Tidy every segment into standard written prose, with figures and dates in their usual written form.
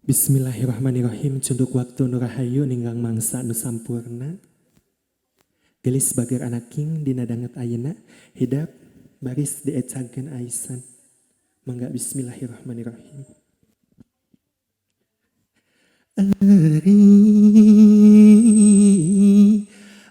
Bismillahirrahmanirrahim. Cunduk waktu nu rahayu ninggang mangsa nu sampurna. Gelis bager anak king dina danget ayeuna hidap baris diecageun aisan. Mangga bismillahirrahmanirrahim.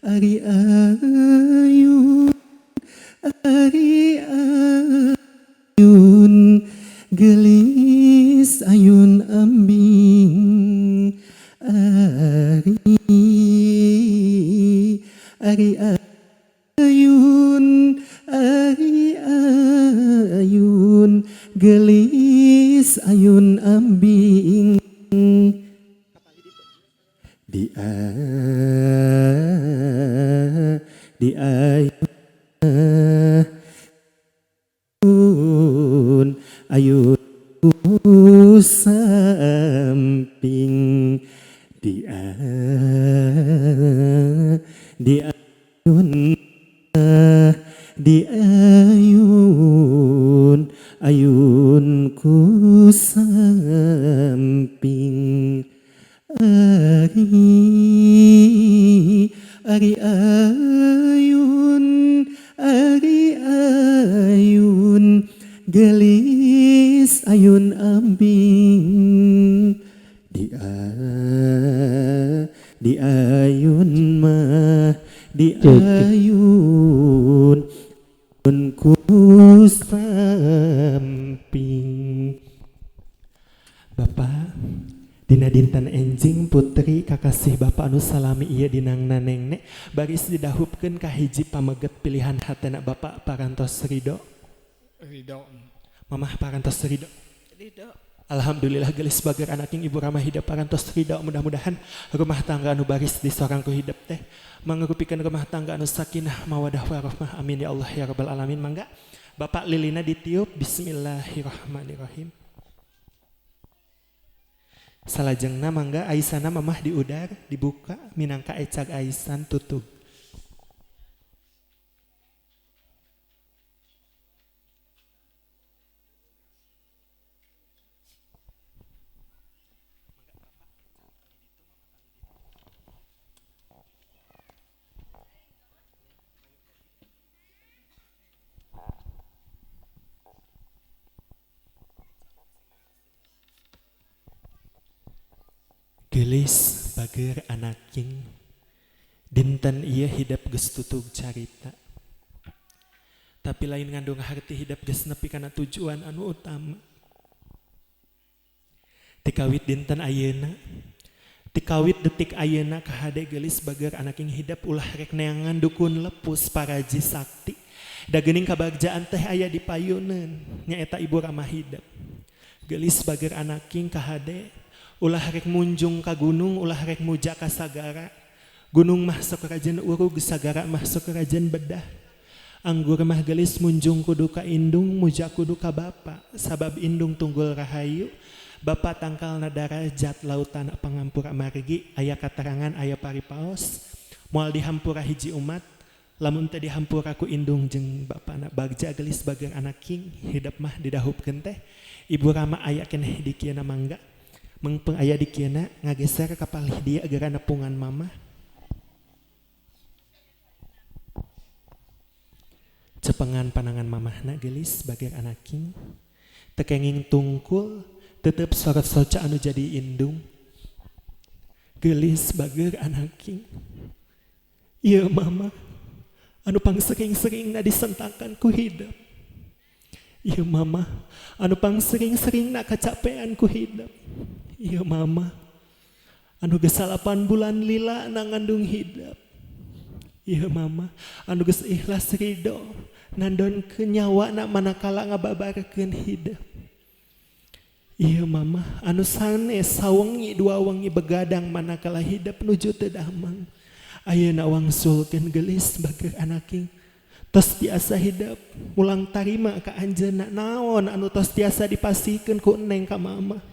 Ari ayun ari ayun gelis ayun ambing ari ayun gelis ayun ambing di ayun ayun samping di ayun ayun ku samping ari ayun gelis ayun ambing di ayun mah di ayun ku samping. Bapak dina dinten enjing putri kakasih Bapak anu salami ieu dinangna nengnek baris didahupkeun ka hiji pameget pilihan hatena Bapak parantos ridho. Mamah parantos ridho. Alhamdulillah gelis bager anak king ibu ramah hidap parantos ridho. Mudah-mudahan rumah tangga anu baris di sorang ku hidap teh mangrupikeun rumah tangga anu sakinah mawadah warahmah. Amin ya Allah ya rabbal alamin. Mangga Bapak lilina ditiup. Bismillahirrahmanirrahim. Salajengna mangga aisana mamah diudar dibuka minangka ecag aisan tutup. Gelis bager anak king dinten ieu hidap geus tutug carita tapi lain ngandung harti hidap geus nepi kana tujuan anu utama tikawit dinten ayeuna tikawit detik ayeuna kahade gelis bager anak king hidap ulah rek neangan dukun lepus paraji sakti da geuning kabagjaan teh aya di payuneun nyaeta ibu ramah hidap gelis bager anak king kahade ulah rek munjung ka gunung, ulah rek muja ka sagara. Gunung mah sok rajen urug, sagara mah sok rajen bedah. Anggur mah gelis munjung kudu ka indung, muja kudu ka bapa. Sabab indung tunggul rahayu, bapa tangkalna darajat lautan pangampura margi, aya katerangan aya paripaos. Moal dihampura hiji umat, lamun teu dihampura ku indung jeung bapana bagja gelis bager anak king, hidap mah didahupkeun teh. Ibu rama aya keneh di kieu mangga. Mengpeng aya di kiana ngageser kapalih dia agar nepungan mama. Cepengan panangan mamahna gelis bager anak king. Tekenging tungkul tetep sorot soca anu jadi indung. Gelis bager anak king. Ieu mama anu pangsering-sering na disentakan ku hidap. Ieu mama anu pangsering-sering na kacapean ku hidap. Ieu mama anu geus 8 bulan lila na ngandung hidap. Ieu mama anu geus ikhlas ridho nandonkeun nyawana manakala ngababarkeun hidap. Ieu mama anu sanes sawengi 2 wengi begadang manakala hidap nuju teu damang. Ayeuna wangsulkeun gelis bager anak king. Tos tiasa hidap ulang tarima ka anjeunna naon anu tos tiasa dipasikeun ku neng ka mama.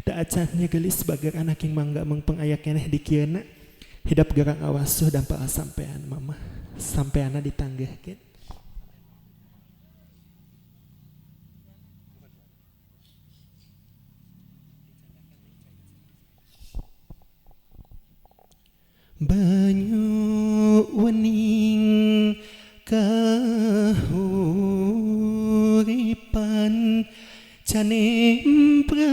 Da acannya gelis bager anak yang mangga mengpeng aya keneh di kieuna hidap gerang awasuh dampal sampean mama sampeana ditanggehkeun. banyu wening kahuripan canemprang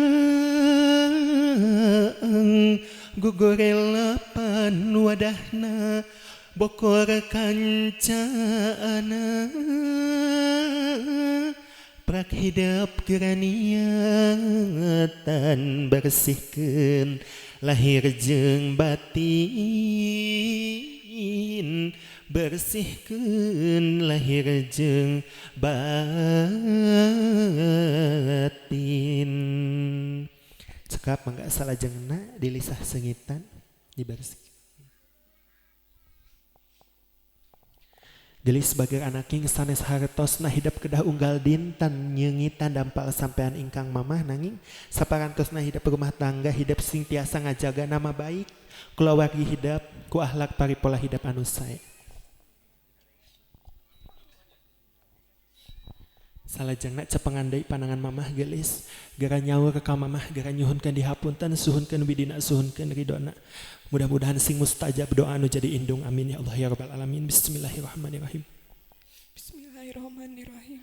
gugurelapan wadahna bokor kancana prak hidap keraniatan bersihkeun lahir jeung batin bersihkeun lahir jeung batin cekap mangga salajengna dilisah sengitan dibersih gelis bager anaking sanes hartosna hidap kedah unggal dinten nyeungitan dampal sampean ingkang mamah nanging saparantosna hidap rumah tangga hidap sing tiasa ngajaga nama baik kulawargi hidap ku akhlak paripola hidap anu sae salajengna cepengan deui panangan mamah gelis gara nyaur ka mamah gara nyuhunkeun dihapunten suhunkeun widina suhunkeun ridona mudah-mudahan sing mustajab doa anu jadi indung amin ya Allah ya rabbal alamin bismillahirrahmanirrahim Bismillahirrahmanirrahim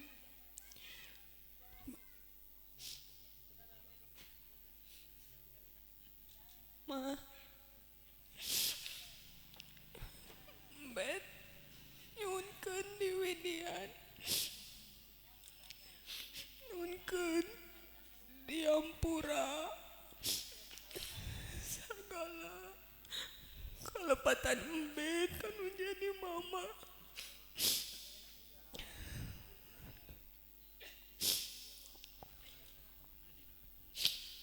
Ma bet nyunkeun di widian nyunkeun di ampura segala kelepatan embet kanu jadi mama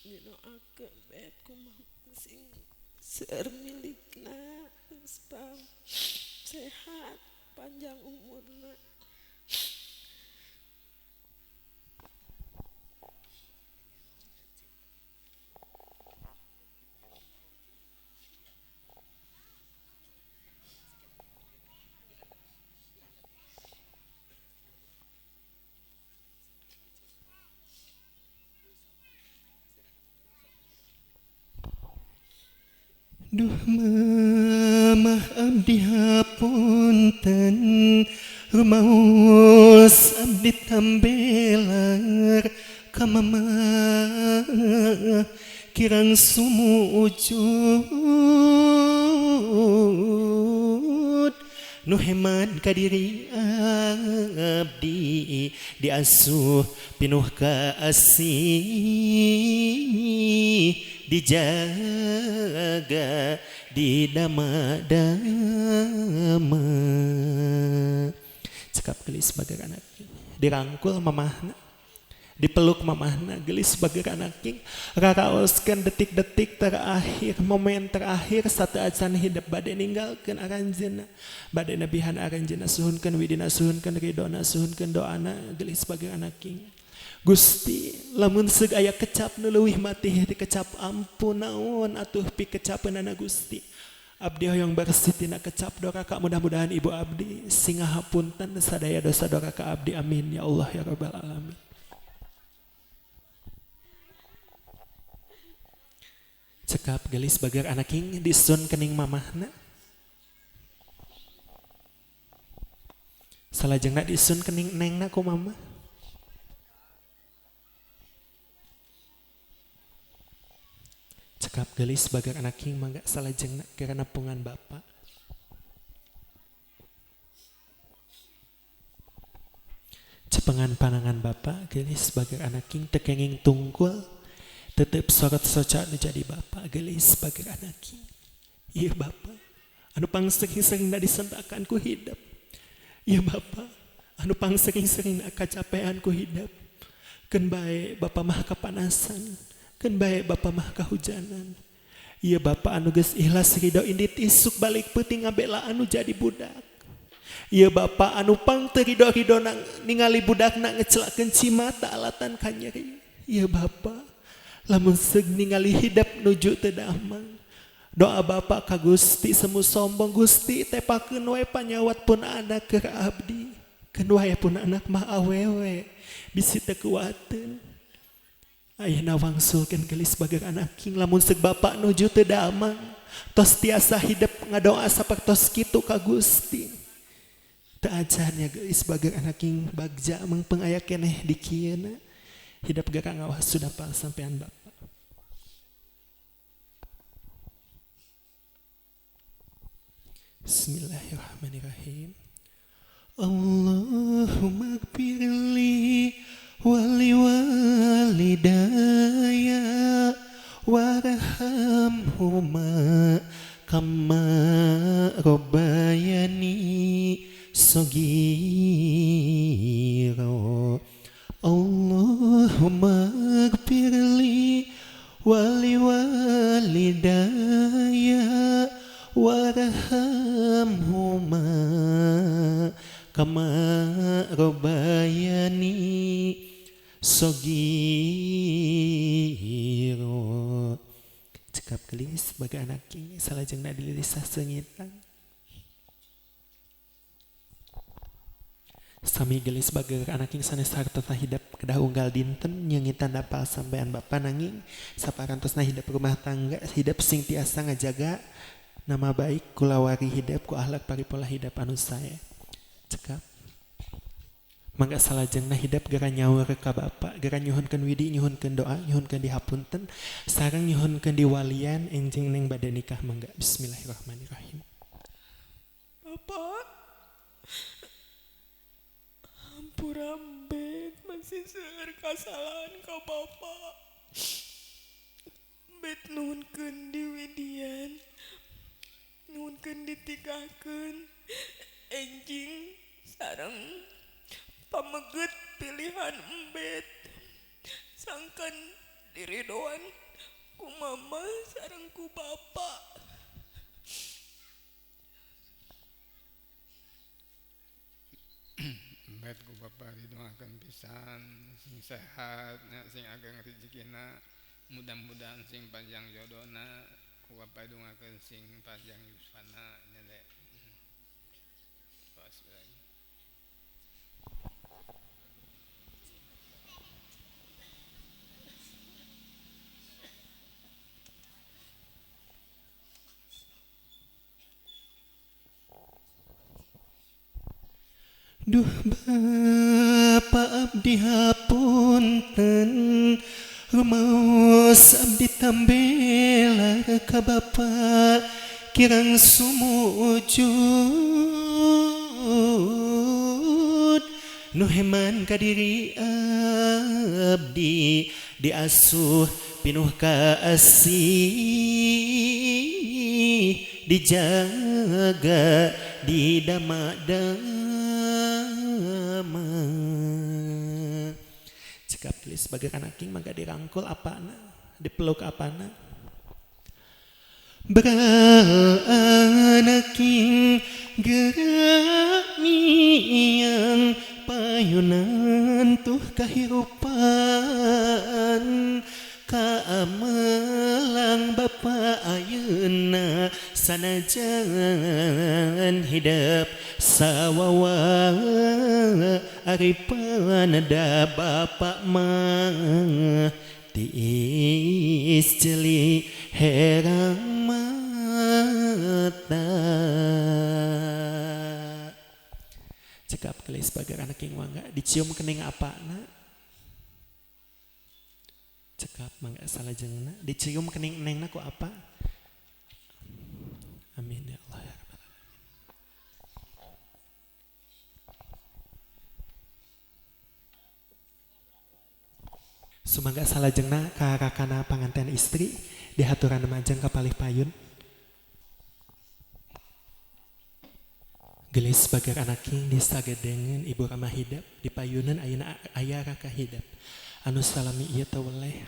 dinoakeun bet kumaha sing seueur milikna supaya sehat panjang umurna duh mamah abdi hapunten rumaos abdi tambelar ka mamah kirang sumujud nu heman ka diri abdi diasuh pinuh ka asih dijaga didama-dama cekap gelis bager anak dirangkul mamahna dipeluk mamahna gelis bager anak raraoskeun detik-detik terakhir momen terakhir satu acan hidup bade ninggalkeun aranjeunna bade nabihan aranjeunna suhunkeun widina suhunkeun ridona suhunkeun doana gelis bager anak Gusti lamun seug aya kecap nu leuwih matih ti kecap ampun naon atuh pi kecapeunana Gusti abdi hoyong bersih tina kecap doraka mudah-mudahan ibu abdi sing ngahapunten sadaya dosa doraka abdi amin ya Allah ya rabbal alamin cekap gelis bager anaking disun kening mamahna salajengna disun kening nengna ku mama cekap gelis bager anak king mangga salajengna karena pungan bapa cepengan panangan bapa gelis bager anak king tekenging tungkul tetep sorot soca nu jadi bapa gelis bager anak king ieu bapa anu pangsering-seringna disentakan ku hidup ieu bapa anu pangsering-seringna kacapean ku hidup keun bae bapa mah kapanasan kan baik bapa mah kahujanan iya bapa anu geus ikhlas ridho indit isuk balik peuting ngabela anu jadi budak iya bapa anu pang teu ridho-ridona ningali budakna ngecelakeun cimata alatan ka nyeri iya bapa lamun seug ningali hidap nuju teu damang doa bapa ka Gusti semu sombong Gusti tepakeun wae panyawat pun anak keur abdi keun wae pun anak mah awewe bisi teu kuateun ayeuna wangsulkeun gelis bager anak king lamun seug bapa nuju teu damang tos tiasa hidup ngadoa sapertos kitu ka Gusti. Teu ajannya geus sebagai anak king bagja mengpeng aya keneh di kieuna. Hidup gara ngawas sudah pal sampean Bapak. Bismillahirrahmanirrahim. Allahumma gfirli wali walidaya warhamhuma kama rabbayani saghira. Allahumma gfirli wali walidaya warhamhuma kama rabbayani saghira. Cekap gelis sebagai anak king salajengna dililisah sengitan. Sami gelis sebagai anak king sanes harta hidap kedah unggal dinten nyengitan dapal sampean Bapa nanging saparantosna hidap rumah tangga hidap sing tiasa ngajaga nama baik kulawari hidap ku akhlak paripola hidap anu saya. Cekap mangga salajengna hidap gara nyawer ka Bapa gara nyuhunkeun widi nyuhunkeun doa nyuhunkeun dihapunten sareng nyuhunkeun diwalian enjing neng bade nikah mangga. Bismillahirrahmanirrahim. Bapak, hampura bet masih seueur kasalahan ka Bapak. Bet nuhunkeun diwidian, nuhunkeun ditikahkeun, enjing sareng pameget pilihan embet. Sangkan diridoan ku mama sareng ku Bapak. Bet ku Bapa didoakeun pisan sing sehat sing ageng rezekina mudah-mudahan sing panjang jodona ku Bapa didoakeun sing panjang yuswana nya le. Duh Bapa abdi hapunten rumaos abdi tambela ka Bapa kirang sumujud nu heman ka diri abdi diasuh pinuh ka asih dijaga didama-dama. Cekap gelis sebagai anak king mangga dirangkul apana dipeluk apana. Beranak king gerak miang payunan tuh kahirupan kaamelang Bapa ayeuna sanajan hidup sawawa aripan da Bapa mah tiis jeli herang mata. Cekap gelis sebagai anak king mangga dicium kening apana. Cekap mangga salajengna dicium kening nengna ku apa? Amin ya Allah ya Rabbal alamin. Sumangga salajengna ka rakana panganten istri dihaturan majeng ka palih payun. Gelis sebagai anak king disagedengeun ibu ramah hidap di payunan ayeuna aya raka hidap. Anu salami ieu teu weleh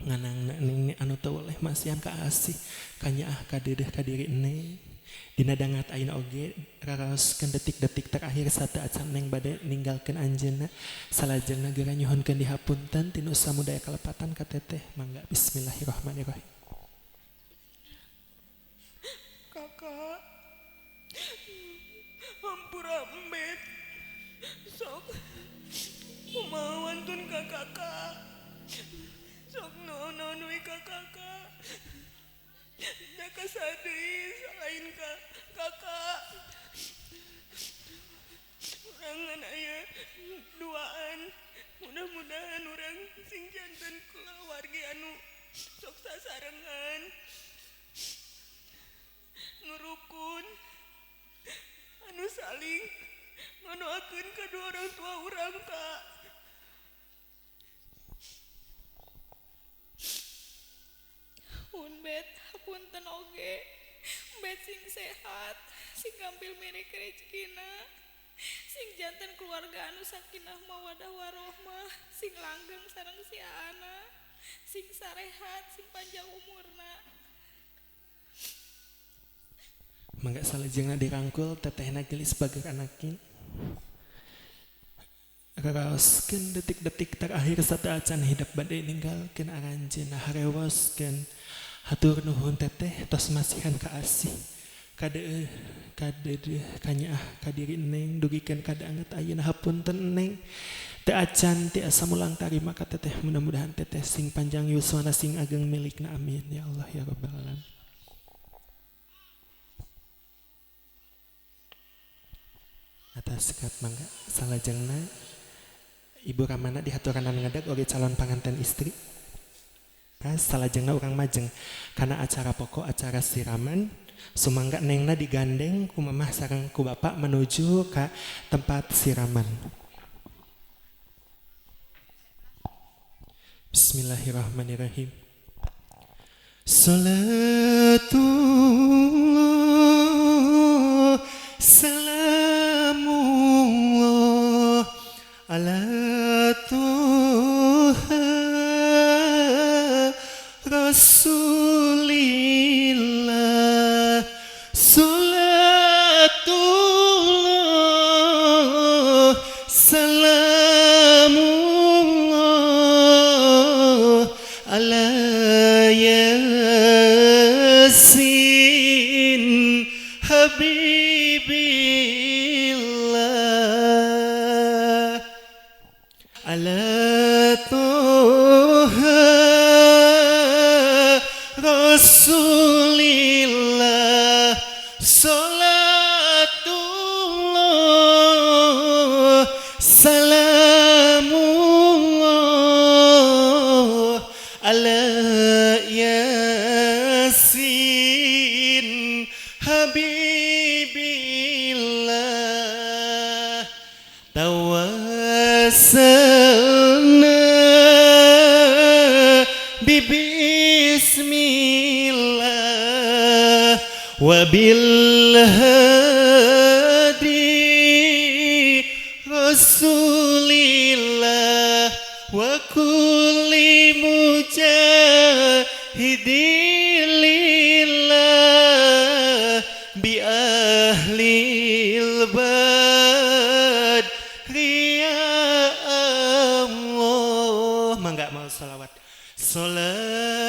nganangna ning anu teu weleh masihan ka asih kanyaah ka deudeuh ka diri neng dina dangat ayeuna oge raraoskeun detik-detik terakhir sateu acan neng bade ninggalkeun anjeunna salajengna geura nyuhunkeun dihapunten tinu samudaya kalepatan ka teteh mangga. Bismillahirrahmanirrahim. Kakak, hampura embet sok kumaha wantun ka kakak sok nuhun-nuhun ka kakak jaka asa deui selain kakak. Urang ngan aya duaan. Mudah-mudahan urang sing janten keluarga anu sok sasarengan. Nurukun anu saling ngadoakeun kedua orang tua urang, Kak. Bet, hapunten oge. Bet sing sehat, sing gampil mirek rezekina. Sing janten keluarga anu sakinah mawadah warohmah, sing langgeng sareng si anak, sing sarehat, sing panjang umurna. Mangga salajengna dirangkul tetehna gelis bager anakin. Raoskeun detik-detik terakhir sateuacan hidup bade ninggalkeun aranjeunna harewoskeun. Hatur nuhun teteh tos masihan kaasih. Kadeueuh kanyaah kadiri neng dugikeun kada anget ayeuna hapunten neng. Teu acan tiasa mulang tarima ka teteh, mudah-mudahan teteh sing panjang yuswana sing ageng milikna, amin ya Allah ya rabbal alamin. Atas sekat mangga salajengna Ibu Ramana dihaturanan ngadag oge calon panganten istri. Salajengna urang majeng kana acara pokok acara siraman. Sumangga nengna digandeng ku mamah sareng ku bapak menuju ka tempat siraman. Bismillahirrahmanirrahim. Salatullah salamullah ala Tuhan Rasulillah. Salatullah salamullah ala Yasin Habibillah ala Tuhan Rasulillah. Salatullah salamullah ala Yasin Habibillah. Tawassalna bismillah wa bil hadi Rasulillah wa kulli mujahidilillah bi ahlil bad ya Allah. Mangga mau salawat. Salatullah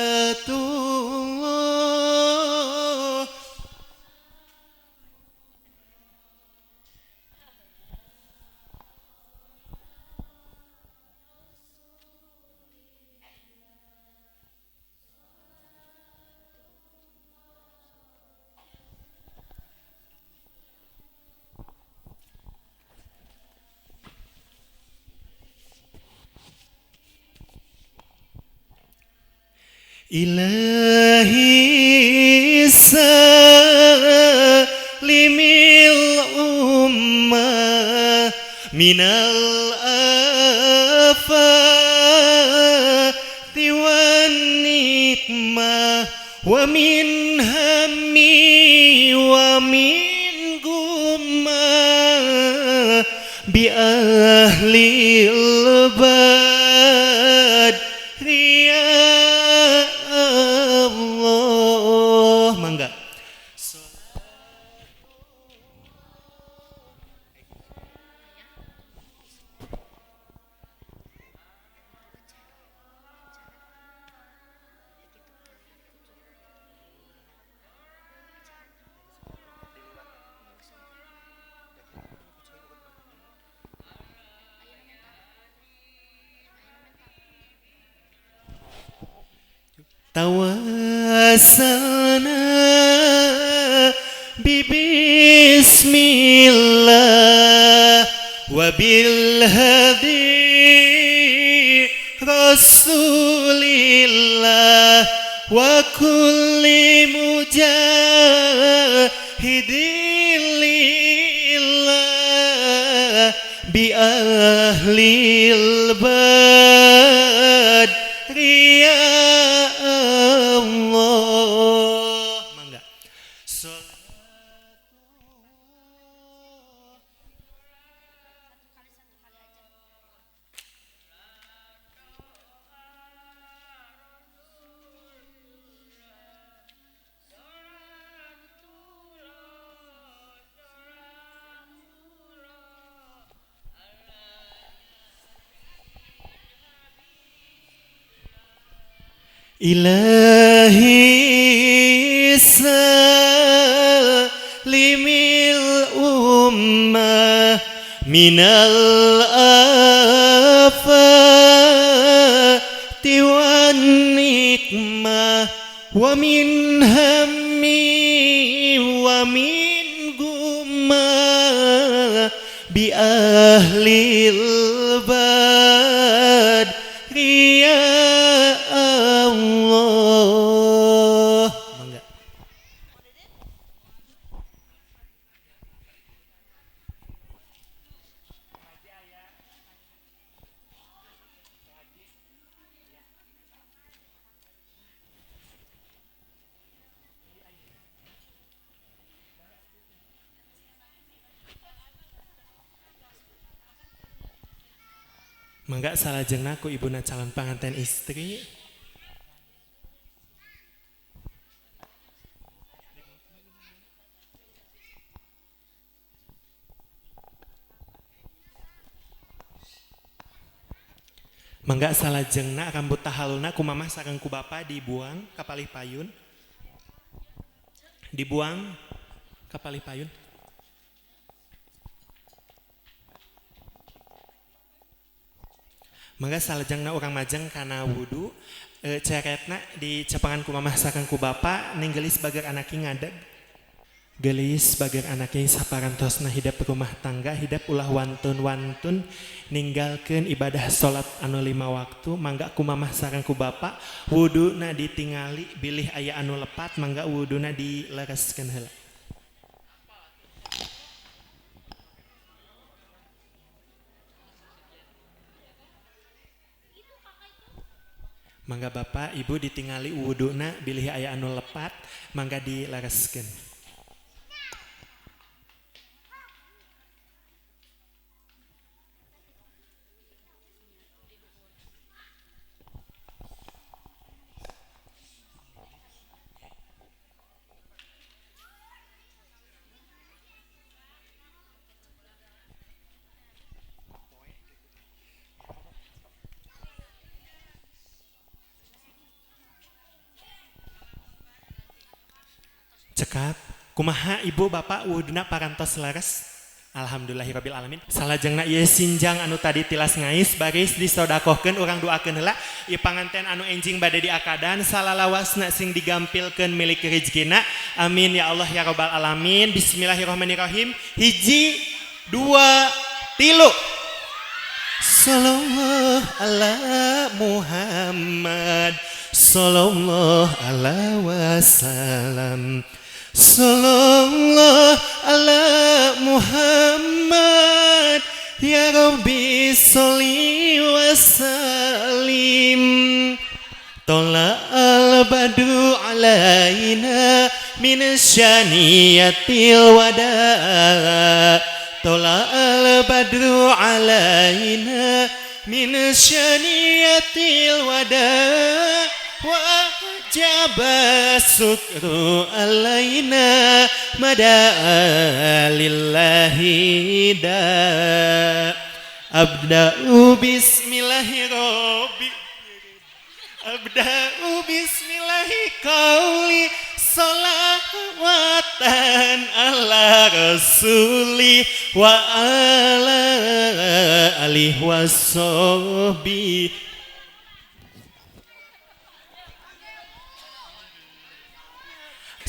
Ilahi salimil ummah minal afati wan nikmah wa min hammi wa min gummah bi ahlil bad ya Allah. Mangga. Tawassalna وبالهدي رسول الله وكل مجاهد لله بأهل البدر يا الله. Mangga. إلهي سلم الأمة من الآفات والنقمة ومن هم ومن غمة بأهل البدر يا Allah. Mangga. Mangga salajengna ku ibuna calon panganten istri. Mangga salajengna rambut tahaluna ku mamah sareng ku bapa dibuang ka palih payun. Dibuang ka palih payun. Mangga salajengna urang majeng kana wudu ceretna dicepengan ku mamah sareng ku bapa ninggelis bager anaki ngadeg. Gelis bager anaknya saparantosna hidup rumah tangga hidup ulah wantun-wantun ninggalkeun ibadah salat anu 5 waktu. Mangga ku mamah sareng ku bapa wuduna ditingali bilih aya anu lepat mangga wuduna dilereskeun heula. Mangga bapa ibu ditingali wuduna bilih aya anu lepat mangga dilereskeun. Cekap kumaha ibu bapak wuduna parantos laras. Alhamdulillahirabbil alamin. Salajengna ieu sinjang anu tadi tilas ngais baris disodakohkeun urang doakeun heula ieu panganten anu enjing bade diakadan salalawasna sing digampilkeun milik rezekina. Amin ya Allah ya rabbal alamin. Bismillahirrahmanirrahim. 1 2 3. Sallallahu ala Muhammad sallallahu ala wasallam. Sallallahu ala Muhammad ya Rabbi sholli wa sallim. Tola al badru alaina min syaniyatil wada. Tola al badru alaina min syaniyatil wada. Wa jaba sukru alaina mada lillahi da. Abda'u bismillahirrahmanirrahim. Abda'u bismillahi qawli salawatan ala rasuli wa ala alihi wassobi.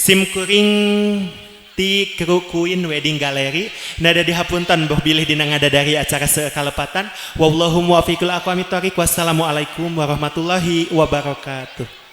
Sim kuring ti kru Queen Wedding Gallery nada dihapunten boh bilih dina ngadadari acara sekalepatan wallahu muwaffiqul aqwamit thoriq wassalamualaikum warahmatullahi wabarakatuh.